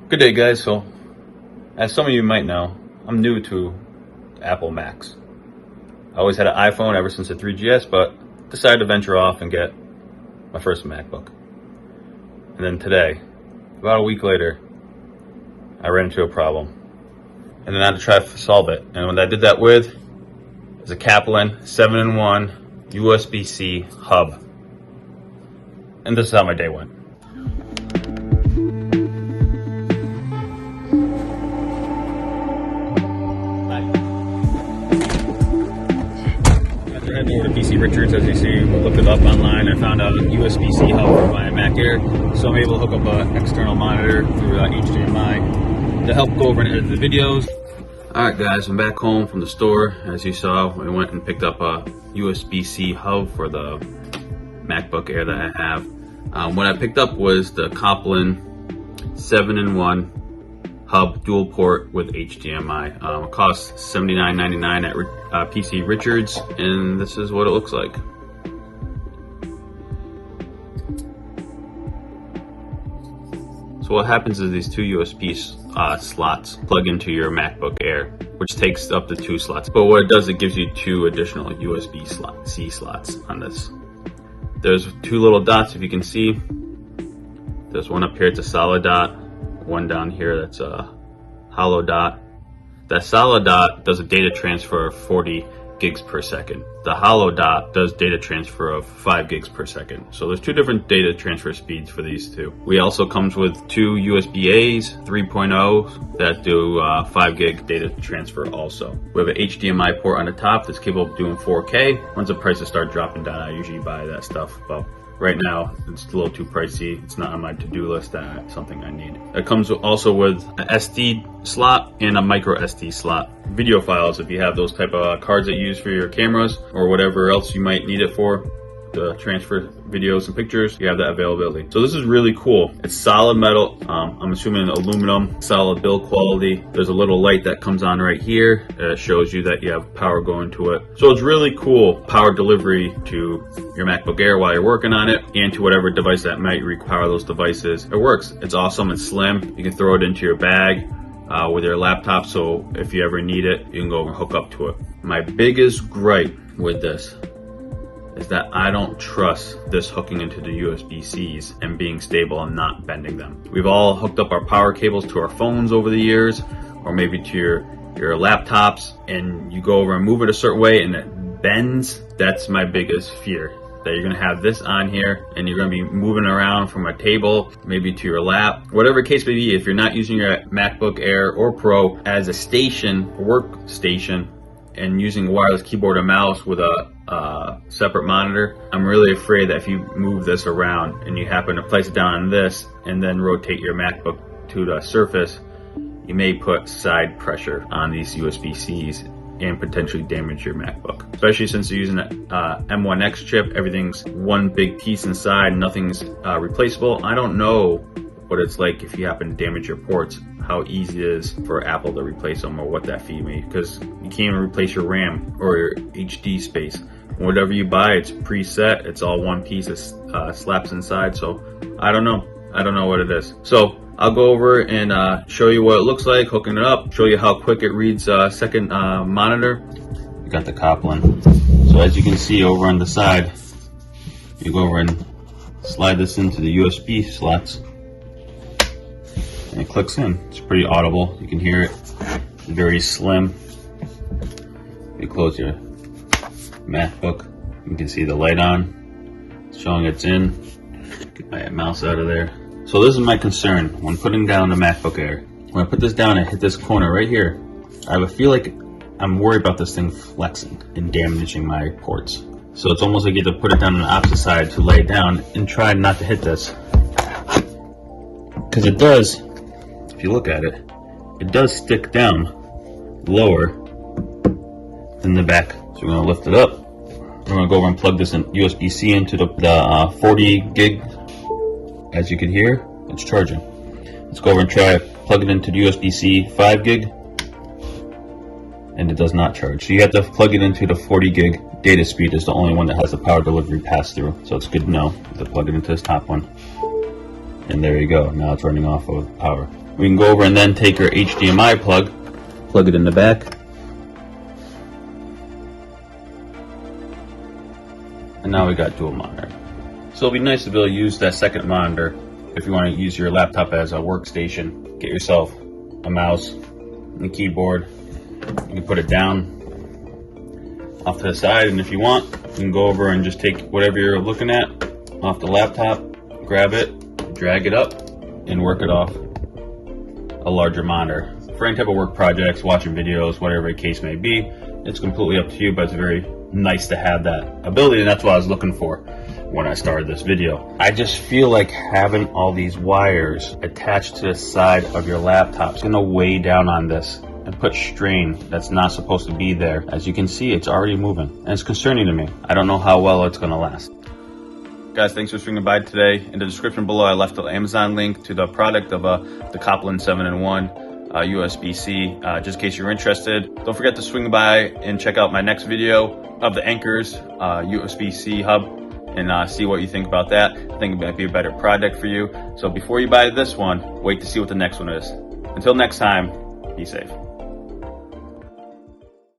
Good day, guys. So, as some of you might know, I'm new to Apple Macs. I always had an iPhone ever since the 3GS, but decided to venture off and get my first MacBook. And then today, about a week later, I ran into a problem. And then I had to try to solve it. And what I did that with is a Kaplan 7-in-1 USB-C hub. And this is how my day went. After heading over to PC Richards, as you see, looked it up online. I found a USB-C hub for my Mac Air, so I'm able to hook up an external monitor through HDMI to help go over and edit the videos. Alright guys, I'm back home from the store. As you saw, we went and picked up a USB-C hub for the MacBook Air that I have. What I picked up was the Kopplen 7-in-1 hub dual port with HDMI. It costs $79.99 at PC Richards, and this is what it looks like. So what happens is these two USB slots plug into your MacBook Air, which takes up to 2 slots. But what it does, it gives you 2 additional USB-C slots on this. There's 2 little dots, if you can see. There's one up here, it's a solid dot. One down here, that's a hollow dot. That solid dot does a data transfer of 40 gigs per second. The hollow dot does data transfer of 5 gigs per second. So there's 2 different data transfer speeds for these two. We also comes with 2 USB-A's 3.0 that do 5 gig data transfer also. We have an HDMI port on the top that's capable of doing 4K. Once the prices start dropping down, I usually buy that stuff. But right now, it's a little too pricey. It's not on my to-do list. That's something I need. It comes also with an SD slot and a micro SD slot. Video files, if you have those type of cards that you use for your cameras or whatever else you might need it for, to transfer videos and pictures, you have that availability. So this is really cool. It's solid metal. I'm assuming aluminum, solid build quality. There's a little light that comes on right here that shows you that you have power going to it. So it's really cool power delivery to your MacBook Air while you're working on it, and to whatever device that might require those devices. It works. It's awesome. It's slim. You can throw it into your bag with your laptop, so if you ever need it, you can go and hook up to it. My biggest gripe with this is that I don't trust this hooking into the USB-Cs and being stable and not bending them. We've all hooked up our power cables to our phones over the years, or maybe to your laptops, and you go over and move it a certain way and it bends. That's my biggest fear, that you're gonna have this on here and you're gonna be moving around from a table, maybe to your lap, whatever the case may be. If you're not using your MacBook Air or Pro as a workstation, and using a wireless keyboard and mouse with a separate monitor, I'm really afraid that if you move this around and you happen to place it down on this and then rotate your MacBook to the surface, you may put side pressure on these USB-Cs and potentially damage your MacBook. Especially since you're using an M1X chip, everything's one big piece inside, nothing's replaceable. I don't know what it's like if you happen to damage your ports, how easy it is for Apple to replace them, or what that fee may, because you can't even replace your RAM or your HD space. Whatever you buy, it's preset, it's all one piece, it slaps inside. So I don't know what it is. So I'll go over and show you what it looks like, hooking it up, show you how quick it reads second monitor. You got the Kaplan. So as you can see over on the side, you go over and slide this into the USB slots, and it clicks in. It's pretty audible. You can hear it. It's very slim. You close your MacBook. You can see the light on. It's showing it's in. Get my mouse out of there. So this is my concern when putting down the MacBook Air. When I put this down and hit this corner right here, I feel like I'm worried about this thing flexing and damaging my ports. So it's almost like you have to put it down on the opposite side to lay it down and try not to hit this. Because it does, if you look at it, it does stick down lower than the back. So we're going to lift it up. We're going to go over and plug this in USB-C into the 40 gig. As you can hear, it's charging. Let's go over and try it. Plug it into the USB-C 5 gig, and it does not charge. So you have to plug it into the 40 gig data speed. Is the only one that has the power delivery pass through. So it's good to know to plug it into this top one. And there you go. Now it's running off of power. We can go over and then take our HDMI plug it in the back, and now we got dual monitor. So it'll be nice to be able to use that second monitor if you want to use your laptop as a workstation. Get yourself a mouse and a keyboard. You can put it down off to the side, and if you want, you can go over and just take whatever you're looking at off the laptop, grab it, drag it up, and work it off a larger monitor. For any type of work projects, watching videos, whatever the case may be, it's completely up to you, but it's very nice to have that ability, and that's what I was looking for when I started this video. I just feel like having all these wires attached to the side of your laptop is gonna weigh down on this and put strain that's not supposed to be there. As you can see, it's already moving, and it's concerning to me. I don't know how well it's gonna last. Guys, thanks for swinging by today. In the description below, I left the Amazon link to the product of the Kopplen 7-in-1 USB-C, just in case you're interested. Don't forget to swing by and check out my next video of the Anchors USB-C hub, and see what you think about that. I think it might be a better product for you. So before you buy this one, wait to see what the next one is. Until next time, be safe.